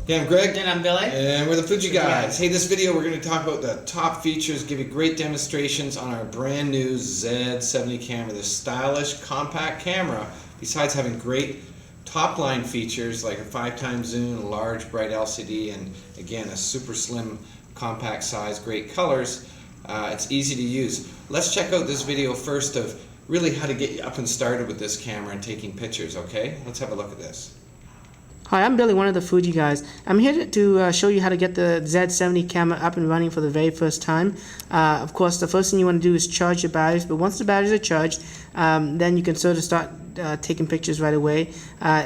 Yeah, I'm Greg. And I'm Billy. And we're the Fuji Guys. Hey, this video we're going to talk about the top features, give you great demonstrations on our brand new Z70 camera. This stylish, compact camera, besides having great top-line features like a 5x zoom, a large, bright LCD, and again, a super slim, compact size, great colors, it's easy to use. Let's check out this video first of really how to get you up and started with this camera and taking pictures, okay? Let's have a look at this. Hi, I'm Billy, one of the Fuji Guys. I'm here to show you how to get the Z70 camera up and running for the very first time. Of course, the first thing you want to do is charge your batteries, but once the batteries are charged, then you can sort of start taking pictures right away.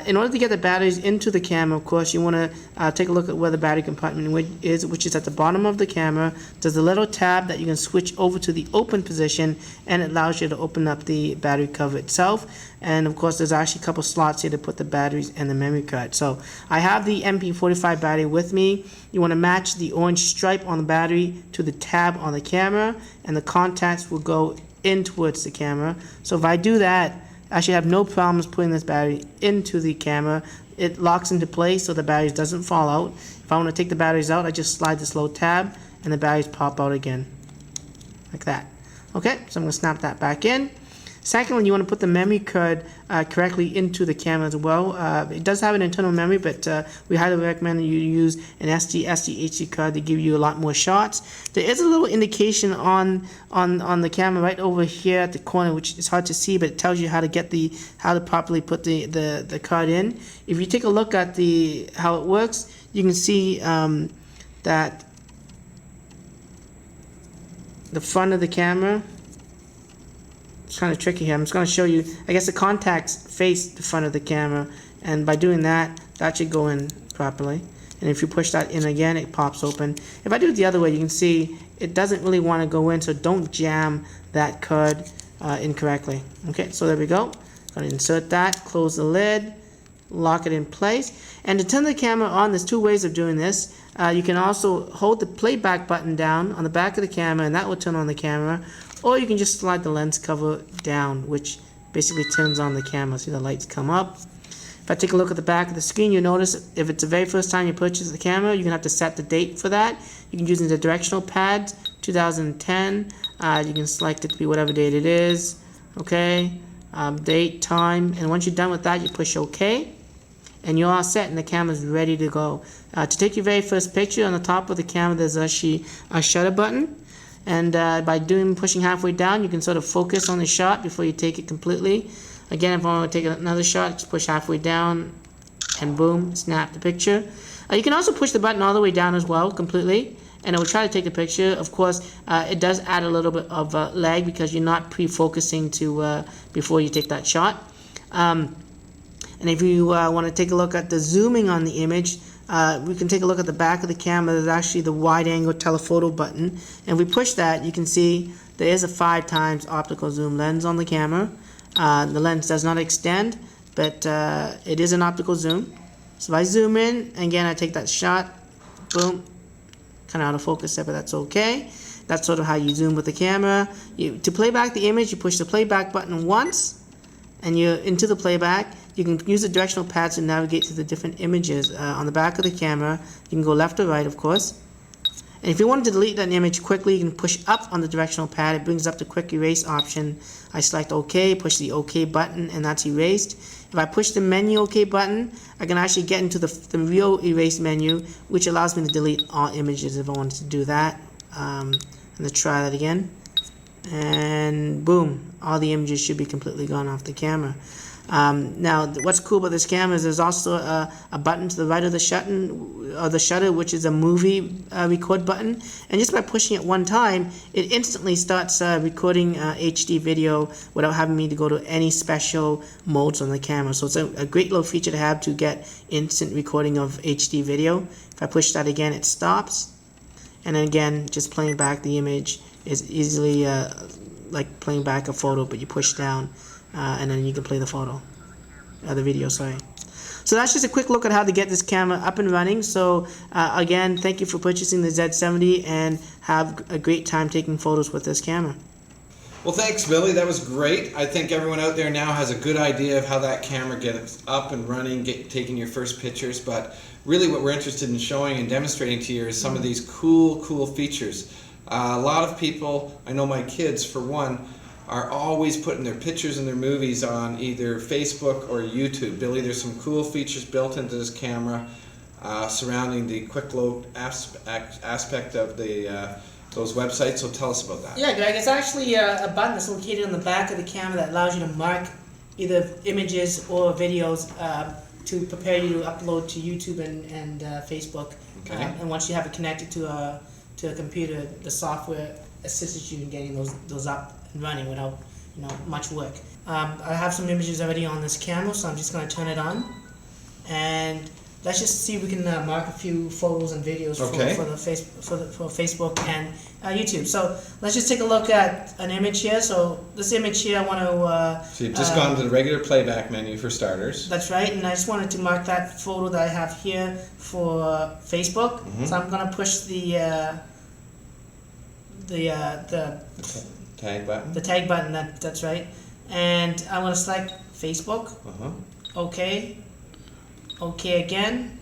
In order to get the batteries into the camera, of course, you want to take a look at where the battery compartment is, which is at the bottom of the camera. There's a little tab that you can switch over to the open position, and it allows you to open up the battery cover itself. And of course, there's actually a couple slots here to put the batteries and the memory card. So I have the MP45 battery with me. You want to match the orange stripe on the battery to the tab on the camera, and the contacts will go in towards the camera. So if I do that, I should have no problems putting this battery into the camera. It locks into place so the batteries doesn't fall out. If I want to take the batteries out, I just slide this little tab and the batteries pop out again, like that. Okay, so I'm going to snap that back in. Secondly, you want to put the memory card correctly into the camera as well. It does have an internal memory, but we highly recommend that you use an SD card to give you a lot more shots. There is a little indication on the camera right over here at the corner, which is hard to see, but it tells you how to properly put the card in. If you take a look at how it works, you can see that the front of the camera. It's kind of tricky here. I'm just going to show you. I guess the contacts face the front of the camera, and by doing that, that should go in properly. And if you push that in again, it pops open. If I do it the other way, you can see it doesn't really want to go in, so don't jam that card incorrectly. Okay, so there we go. Going to insert that, close the lid, lock it in place. And to turn the camera on, there's two ways of doing this. You can also hold the playback button down on the back of the camera, and that will turn on the camera. Or you can just slide the lens cover down, which basically turns on the camera. See the lights come up. If I take a look at the back of the screen, you notice if it's the very first time you purchase the camera, you're going to have to set the date for that. You can use the directional pads, 2010. You can select it to be whatever date it is. Okay, date, time, and once you're done with that, you push OK. And you're all set, and the camera's ready to go. To take your very first picture, on the top of the camera, there's actually a shutter button. And by pushing halfway down, you can sort of focus on the shot before you take it completely. Again, if I want to take another shot, just push halfway down, and boom, snap the picture. You can also push the button all the way down as well, completely, and it will try to take the picture. Of course, it does add a little bit of lag because you're not pre-focusing before you take that shot. And if you want to take a look at the zooming on the image, we can take a look at the back of the camera. There's actually the wide angle telephoto button, and if we push that, you can see there is a 5x optical zoom lens on the camera. The lens does not extend, but it is an optical zoom. So if I zoom in, again I take that shot, boom, kind of out of focus there, but that's okay. That's sort of how you zoom with the camera. To play back the image, you push the playback button once, and you're into the playback. You can use the directional pads to navigate to the different images on the back of the camera. You can go left or right, of course. And if you wanted to delete that image quickly, you can push up on the directional pad. It brings up the quick erase option. I select OK, push the OK button, and that's erased. If I push the menu OK button, I can actually get into the real erase menu, which allows me to delete all images if I wanted to do that. Let's try that again. And boom, all the images should be completely gone off the camera. Now, what's cool about this camera is there's also a button to the right of the shutter, which is a movie record button. And just by pushing it one time, it instantly starts recording HD video without having me to go to any special modes on the camera. So it's a great little feature to have to get instant recording of HD video. If I push that again, it stops. And then again, just playing back the image is easily like playing back a photo, but you push down. And then you can play the video, sorry. So that's just a quick look at how to get this camera up and running. So again, thank you for purchasing the Z70, and have a great time taking photos with this camera. Well, thanks, Billy. That was great. I think everyone out there now has a good idea of how that camera gets up and running, taking your first pictures. But really what we're interested in showing and demonstrating to you is some of these cool features. A lot of people, I know my kids for one, are always putting their pictures and their movies on either Facebook or YouTube. Billy, there's some cool features built into this camera surrounding the Quickload aspect of those websites, so tell us about that. Yeah, Greg, it's actually a button that's located on the back of the camera that allows you to mark either images or videos to prepare you to upload to YouTube and Facebook. Okay. And once you have it connected to a computer, the software assists you in getting those up and running without much work. I have some images already on this camera, so I'm just going to turn it on, and let's just see if we can mark a few photos and videos for Facebook and YouTube. So let's just take a look at an image here. So this image here, I want to. So you've just gone to the regular playback menu for starters. That's right, and I just wanted to mark that photo that I have here for Facebook. Mm-hmm. So I'm going to push the tag button. The tag button. That's right, and I want to select Facebook. Okay. Okay again,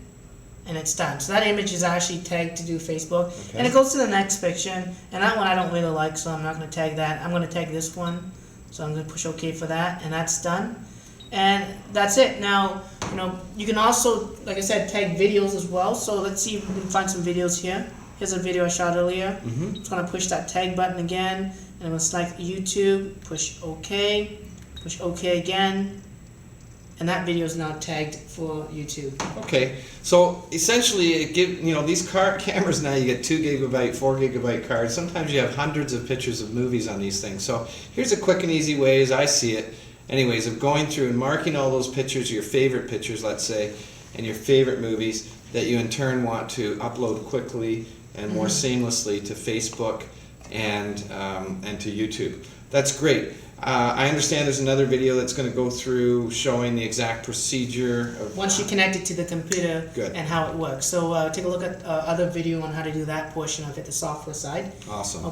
and it's done. So that image is actually tagged to do Facebook, and it goes to the next picture, and that one I don't really like, so I'm not going to tag that. I'm going to tag this one, so I'm going to push OK for that, and that's done. And that's it. Now, you can also, like I said, tag videos as well. So let's see if we can find some videos here. Here's a video I shot earlier. I'm just going to push that tag button again, and I'm going to select YouTube, push OK again. And that video is now tagged for YouTube. Okay, so essentially, it these cameras now, you get 2 GB, 4 GB cards. Sometimes you have hundreds of pictures of movies on these things. So here's a quick and easy way, as I see it, anyways, of going through and marking all those pictures, your favorite pictures, let's say, and your favorite movies that you in turn want to upload quickly and more seamlessly to Facebook and to YouTube. That's great. I understand there's another video that's going to go through showing the exact procedure of once you connect it to the computer. Good. And how it works. So take a look at other video on how to do that portion of it, the software side. Awesome.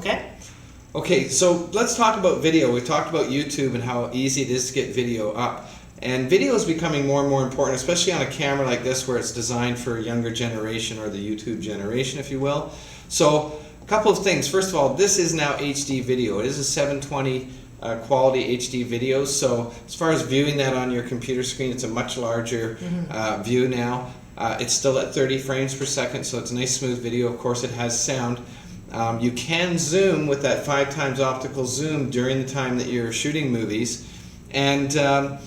Okay, so let's talk about video. We've talked about YouTube and how easy it is to get video up. And video is becoming more and more important, especially on a camera like this where it's designed for a younger generation, or the YouTube generation, if you will. So a couple of things. First of all, this is now HD video. It is a 720 quality HD video, so as far as viewing that on your computer screen, it's a much larger view now. It's still at 30 frames per second, so it's a nice smooth video. Of course, it has sound. You can zoom with that 5x optical zoom during the time that you're shooting movies, and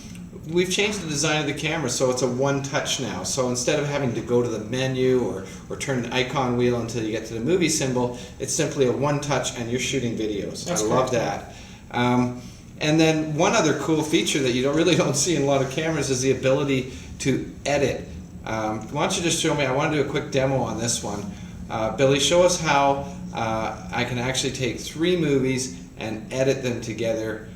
we've changed the design of the camera, so it's a one-touch now. So instead of having to go to the menu or turn an icon wheel until you get to the movie symbol, it's simply a one-touch and you're shooting videos. I love that. And then one other cool feature that you really don't see in a lot of cameras is the ability to edit. Why don't you just show me? I want to do a quick demo on this one. Billy, show us how I can actually take 3 movies and edit them together.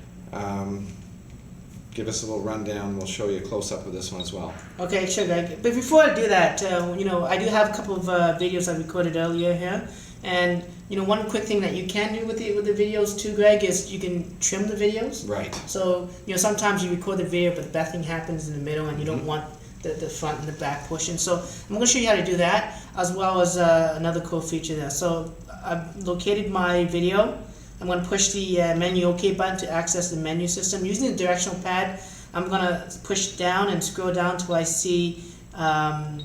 Give us a little rundown. We'll show you a close-up of this one as well. Okay, sure, Greg. But before I do that, I do have a couple of videos I recorded earlier here. And one quick thing that you can do with the videos too, Greg, is you can trim the videos. Right. So sometimes you record the video, but the bad thing happens in the middle, and you don't want the front and the back portion. So I'm going to show you how to do that, as well as another cool feature there. So I've located my video. I'm going to push the menu OK button to access the menu system. Using the directional pad, I'm going to push down and scroll down till I see, I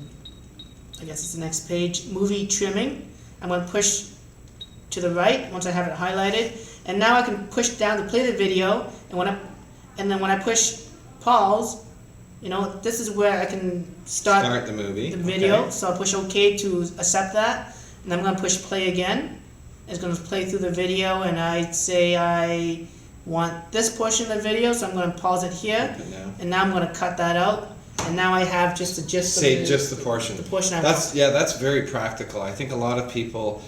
guess it's the next page, movie trimming. I'm going to push to the right once I have it highlighted, and now I can push down to play the video, and then when I push pause, this is where I can start the movie, the video. Okay. So I'll push OK to accept that, and I'm going to push play again. It's going to play through the video, and I'd say I want this portion of the video, so I'm going to pause it here, and now I'm going to cut that out. And now I have just the gist of just the portion. The portion that's very practical. I think a lot of people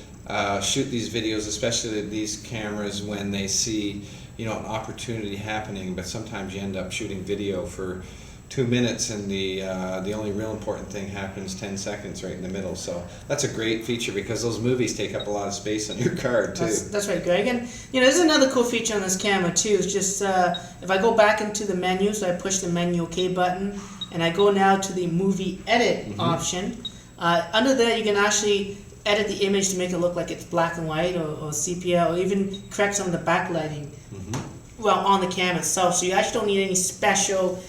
shoot these videos, especially these cameras, when they see an opportunity happening. But sometimes you end up shooting video for 2 minutes, and the only real important thing happens 10 seconds right in the middle. So that's a great feature because those movies take up a lot of space on your card too. That's right, Greg. And there's another cool feature on this camera too. It's just if I go back into the menu, so I push the menu OK button, and I go now to the movie edit option. Under there, you can actually edit the image to make it look like it's black and white or sepia, or even correct some of the backlighting well on the camera itself. So you actually don't need any special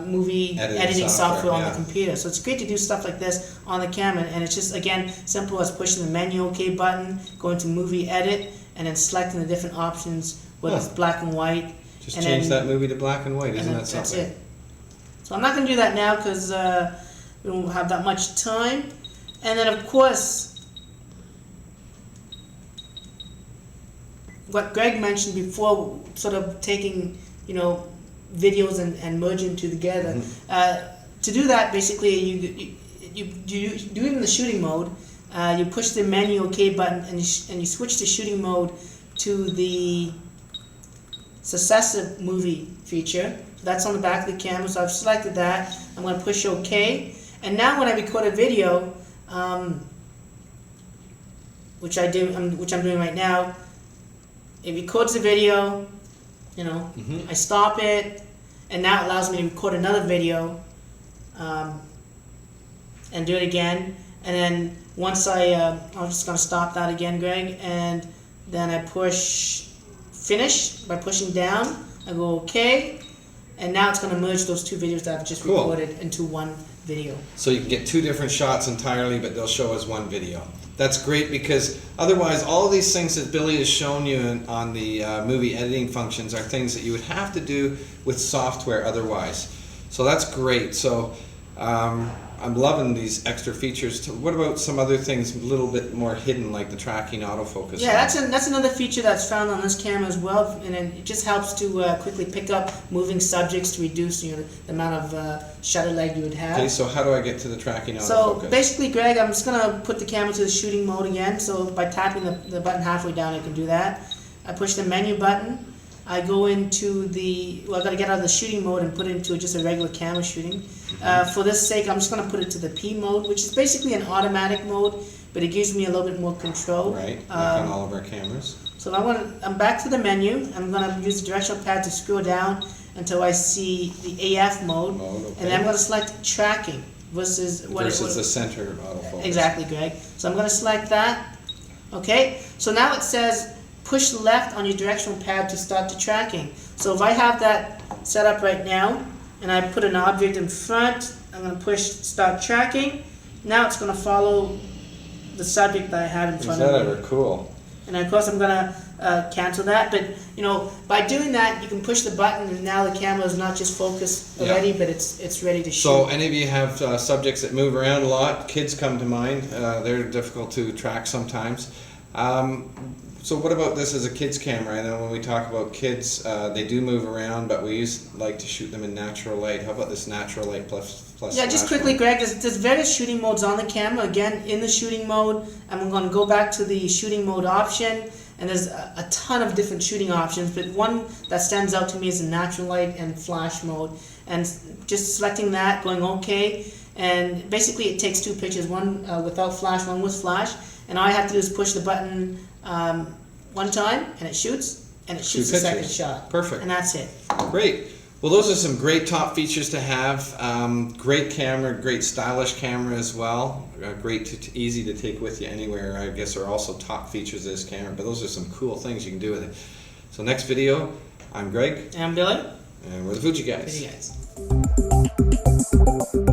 movie editing software on the computer. So it's great to do stuff like this on the camera, and it's just, again, simple as pushing the menu OK button, going to movie edit, and then selecting the different options, whether it's black and white. Just change that movie to black and white, isn't that something? That's it. So I'm not going to do that now because we don't have that much time. And then, of course, what Greg mentioned before, sort of taking, videos and merging two together. To do that, basically, you do it in the shooting mode. You push the menu OK button, and you switch the shooting mode to the successive movie feature. So that's on the back of the camera. So I've selected that. I'm going to push OK. And now when I record a video, which I'm doing right now, it records the video. I stop it, and now it allows me to record another video and do it again. And then once I'm just going to stop that again, Greg, and then I push finish by pushing down. I go OK, and now it's going to merge those two videos that I've just recorded into one video. So you can get two different shots entirely, but they'll show as one video. That's great, because otherwise all of these things that Billy has shown you on the movie editing functions are things that you would have to do with software otherwise. So that's great. So I'm loving these extra features. What about some other things a little bit more hidden, like the tracking autofocus? Yeah, that's another feature that's found on this camera as well, and it just helps to quickly pick up moving subjects to reduce the amount of shutter lag you would have. Okay, so how do I get to the tracking autofocus? So basically, Greg, I'm just going to put the camera to the shooting mode again. So by tapping the button halfway down, I can do that. I push the menu button. I go into I've got to get out of the shooting mode and put it into just a regular camera shooting. For this sake, I'm just going to put it to the P mode, which is basically an automatic mode, but it gives me a little bit more control. Right, like on all of our cameras. So I'm back to the menu. I'm going to use the directional pad to scroll down until I see the AF mode, okay. And then I'm going to select tracking versus the center autofocus. Exactly, Greg. So I'm going to select that. Okay, so now it says push left on your directional pad to start the tracking. So if I have that set up right now, and I put an object in front, I'm going to push start tracking. Now it's going to follow the subject that I have in front of me. Is that ever cool? And of course I'm going to cancel that, but by doing that you can push the button, and now the camera is not just focused already, but it's ready to shoot. So any of you have subjects that move around a lot? Kids come to mind. They're difficult to track sometimes. So what about this as a kid's camera? I know when we talk about kids, they do move around, but we like to shoot them in natural light. How about this natural light plus Yeah, just quickly, Greg, there's various shooting modes on the camera. Again, in the shooting mode, I'm going to go back to the shooting mode option, and there's a ton of different shooting options, but one that stands out to me is the natural light and flash mode. And just selecting that, going OK, and basically it takes two pictures, one without flash, one with flash, and all I have to do is push the button one time, and it shoots the second shot. Perfect. And that's it. Great. Well, those are some great top features to have. Great camera, great stylish camera as well. Easy to take with you anywhere, I guess, are also top features of this camera. But those are some cool things you can do with it. So next video, I'm Greg. And I'm Billy. And we're the Fuji Guys. Fuji Guys.